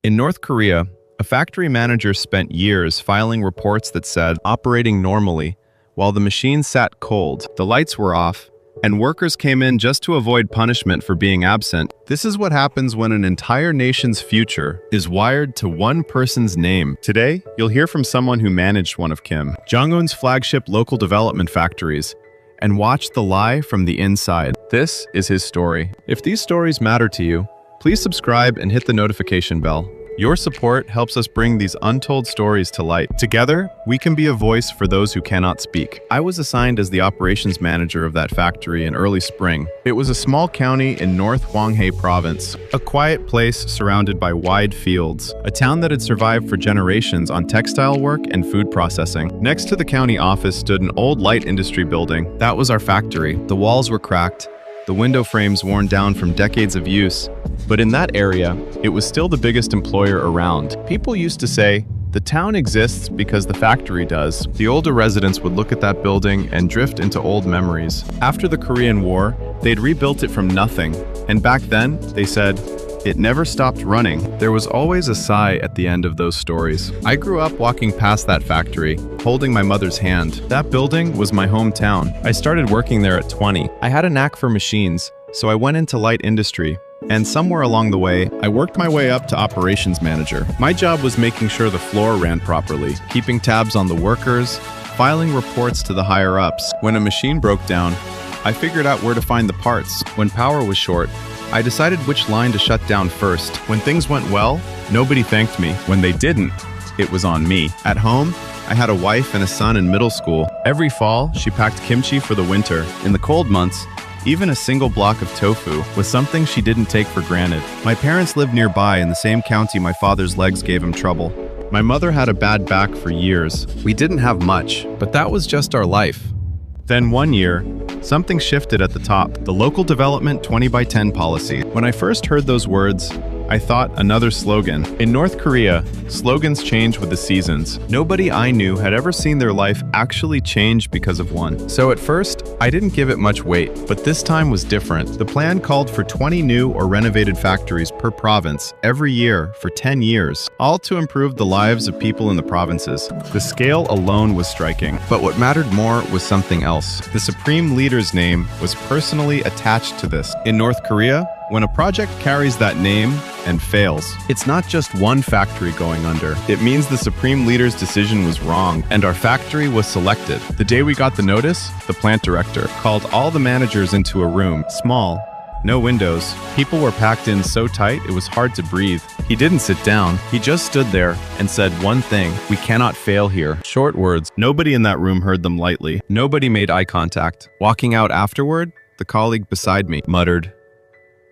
In North Korea, a factory manager spent years filing reports that said operating normally, while the machine sat cold, the lights were off, and workers came in just to avoid punishment for being absent. This is what happens when an entire nation's future is wired to one person's name. Today, you'll hear from someone who managed one of Jong-un's flagship local development factories, and watch the lie from the inside. This is his story. If these stories matter to you, please subscribe and hit the notification bell. Your support helps us bring these untold stories to light. Together, we can be a voice for those who cannot speak. I was assigned as the operations manager of that factory in early spring. It was a small county in North Hwanghae Province, a quiet place surrounded by wide fields, a town that had survived for generations on textile work and food processing. Next to the county office stood an old light industry building. That was our factory. The walls were cracked, the window frames worn down from decades of use. But in that area, it was still the biggest employer around. People used to say, the town exists because the factory does. The older residents would look at that building and drift into old memories. After the Korean War, they'd rebuilt it from nothing. And back then, they said, it never stopped running. There was always a sigh at the end of those stories. I grew up walking past that factory, holding my mother's hand. That building was my hometown. I started working there at 20. I had a knack for machines, so I went into light industry. And somewhere along the way, I worked my way up to operations manager. My job was making sure the floor ran properly, keeping tabs on the workers, filing reports to the higher-ups. When a machine broke down, I figured out where to find the parts. When power was short, I decided which line to shut down first. When things went well, nobody thanked me. When they didn't, it was on me. At home, I had a wife and a son in middle school. Every fall, she packed kimchi for the winter. In the cold months, even a single block of tofu was something she didn't take for granted. My parents lived nearby in the same county my father's legs gave him trouble. My mother had a bad back for years. We didn't have much, but that was just our life. Then one year, something shifted at the top, the local development 20x10 policy. When I first heard those words, I thought another slogan. In North Korea, slogans change with the seasons. Nobody I knew had ever seen their life actually change because of one. So at first, I didn't give it much weight, but this time was different. The plan called for 20 new or renovated factories per province every year for 10 years, all to improve the lives of people in the provinces. The scale alone was striking, but what mattered more was something else. The supreme leader's name was personally attached to this. In North Korea, when a project carries that name and fails, it's not just one factory going under. It means the supreme leader's decision was wrong, and our factory was selected. The day we got the notice, the plant director called all the managers into a room, small, no windows. People were packed in so tight it was hard to breathe. He didn't sit down. He just stood there and said one thing: we cannot fail here. Short words. Nobody in that room heard them lightly. Nobody made eye contact. Walking out afterward, the colleague beside me muttered,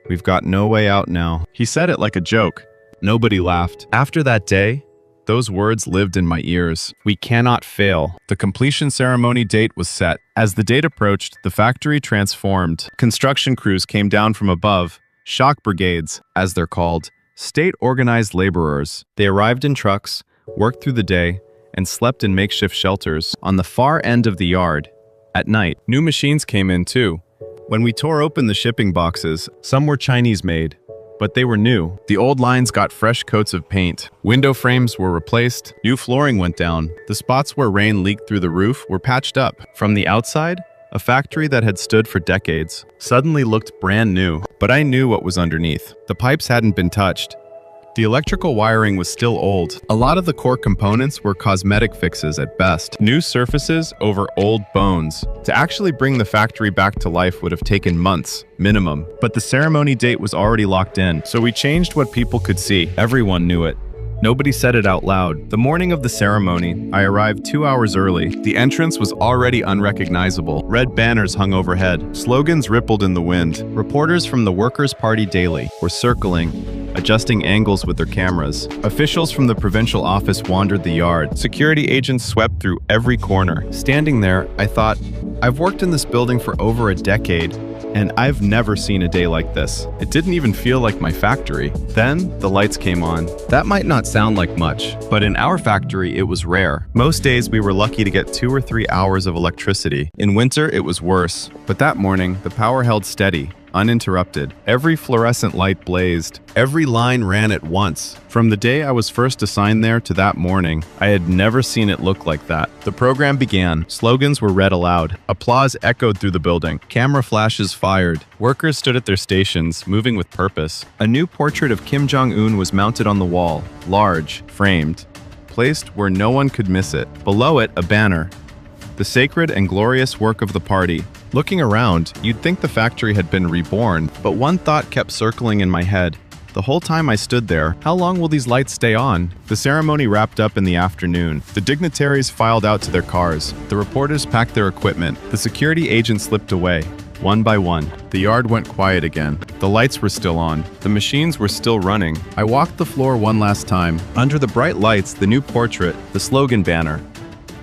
"We've got no way out now." He said it like a joke. Nobody laughed. After that day, those words lived in my ears. We cannot fail. The completion ceremony date was set. As the date approached, the factory transformed. Construction crews came down from above, shock brigades, as they're called, state-organized laborers. They arrived in trucks, worked through the day, and slept in makeshift shelters on the far end of the yard. At night, new machines came in too. When we tore open the shipping boxes, some were Chinese-made, but they were new. The old lines got fresh coats of paint. Window frames were replaced. New flooring went down. The spots where rain leaked through the roof were patched up. From the outside, a factory that had stood for decades suddenly looked brand new. But I knew what was underneath. The pipes hadn't been touched. The electrical wiring was still old. A lot of the core components were cosmetic fixes at best. New surfaces over old bones. To actually bring the factory back to life would have taken months, minimum. But the ceremony date was already locked in, so we changed what people could see. Everyone knew it. Nobody said it out loud. The morning of the ceremony, I arrived 2 hours early. The entrance was already unrecognizable. Red banners hung overhead. Slogans rippled in the wind. Reporters from the Workers' Party Daily were circling, adjusting angles with their cameras. Officials from the provincial office wandered the yard. Security agents swept through every corner. Standing there, I thought, I've worked in this building for over a decade, and I've never seen a day like this. It didn't even feel like my factory. Then, the lights came on. That might not sound like much, but in our factory, it was rare. Most days, we were lucky to get 2 or 3 hours of electricity. In winter, it was worse. But that morning, the power held steady, uninterrupted. Every fluorescent light blazed. Every line ran at once. From the day I was first assigned there to that morning, I had never seen it look like that. The program began. Slogans were read aloud. Applause echoed through the building. Camera flashes fired. Workers stood at their stations, moving with purpose. A new portrait of Kim Jong-un was mounted on the wall, large, framed, placed where no one could miss it. Below it, a banner. The sacred and glorious work of the party. Looking around, you'd think the factory had been reborn, but one thought kept circling in my head. The whole time I stood there, how long will these lights stay on? The ceremony wrapped up in the afternoon. The dignitaries filed out to their cars. The reporters packed their equipment. The security agents slipped away. One by one, the yard went quiet again. The lights were still on. The machines were still running. I walked the floor one last time. Under the bright lights, the new portrait, the slogan banner,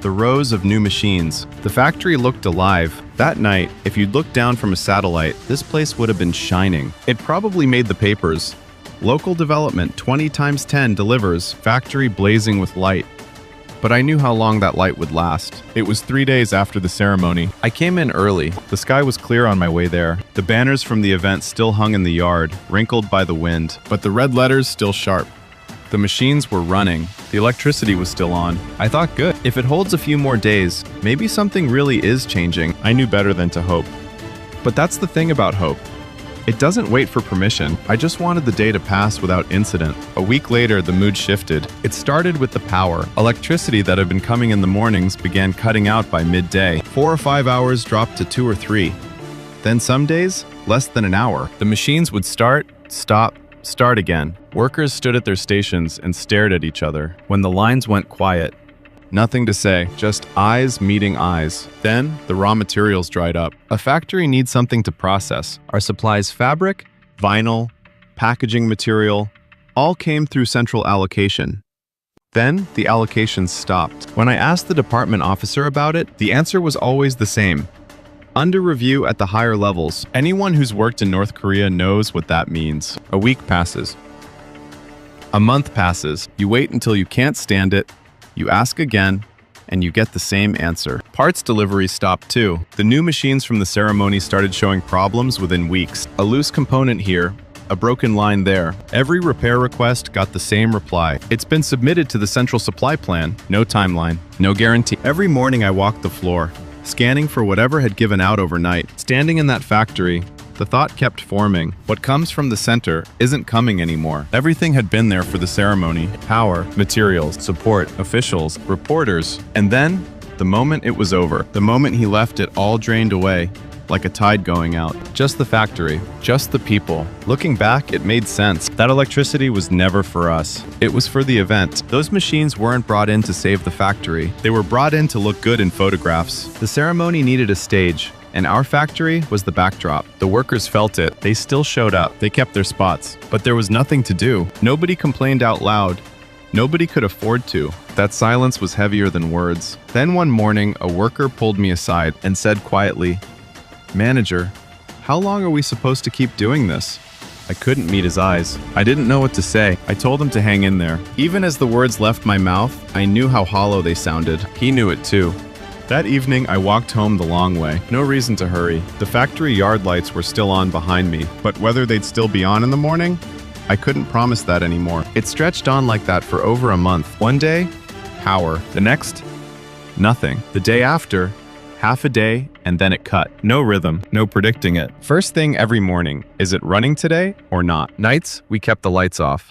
the rows of new machines. The factory looked alive. That night, if you'd looked down from a satellite, this place would have been shining. It probably made the papers. Local development 20 times 10 delivers, factory blazing with light. But I knew how long that light would last. It was 3 days after the ceremony. I came in early. The sky was clear on my way there. The banners from the event still hung in the yard, wrinkled by the wind, but the red letters still sharp. The machines were running. The electricity was still on. I thought, good. If it holds a few more days, maybe something really is changing. I knew better than to hope. But that's the thing about hope. It doesn't wait for permission. I just wanted the day to pass without incident. A week later, the mood shifted. It started with the power. Electricity that had been coming in the mornings began cutting out by midday. 4 or 5 hours dropped to 2 or 3. Then some days, less than an hour. The machines would start, stop, start again. Workers stood at their stations and stared at each other. When the lines went quiet, nothing to say, just eyes meeting eyes. Then, the raw materials dried up. A factory needs something to process. Our supplies fabric, vinyl, packaging material, all came through central allocation. Then, the allocations stopped. When I asked the department officer about it, the answer was always the same. Under review at the higher levels. Anyone who's worked in North Korea knows what that means. A week passes. A month passes. You wait until you can't stand it. You ask again, and you get the same answer. Parts delivery stopped too. The new machines from the ceremony started showing problems within weeks. A loose component here, a broken line there. Every repair request got the same reply. It's been submitted to the central supply plan. No timeline, no guarantee. Every morning I walked the floor, scanning for whatever had given out overnight. Standing in that factory, the thought kept forming. What comes from the center isn't coming anymore. Everything had been there for the ceremony. Power, materials, support, officials, reporters. And then, the moment it was over, the moment he left it all drained away, like a tide going out. Just the factory, just the people. Looking back, it made sense. That electricity was never for us. It was for the event. Those machines weren't brought in to save the factory. They were brought in to look good in photographs. The ceremony needed a stage, and our factory was the backdrop. The workers felt it. They still showed up. They kept their spots. But there was nothing to do. Nobody complained out loud. Nobody could afford to. That silence was heavier than words. Then one morning, a worker pulled me aside and said quietly, "Manager, how long are we supposed to keep doing this?" I couldn't meet his eyes. I didn't know what to say. I told him to hang in there. Even as the words left my mouth, I knew how hollow they sounded. He knew it too. That evening, I walked home the long way. No reason to hurry. The factory yard lights were still on behind me, but whether they'd still be on in the morning, I couldn't promise that anymore. It stretched on like that for over a month. One day, power. The next, nothing. The day after, half a day, and then it cut. No rhythm, no predicting it. First thing every morning, is it running today or not? Nights, we kept the lights off.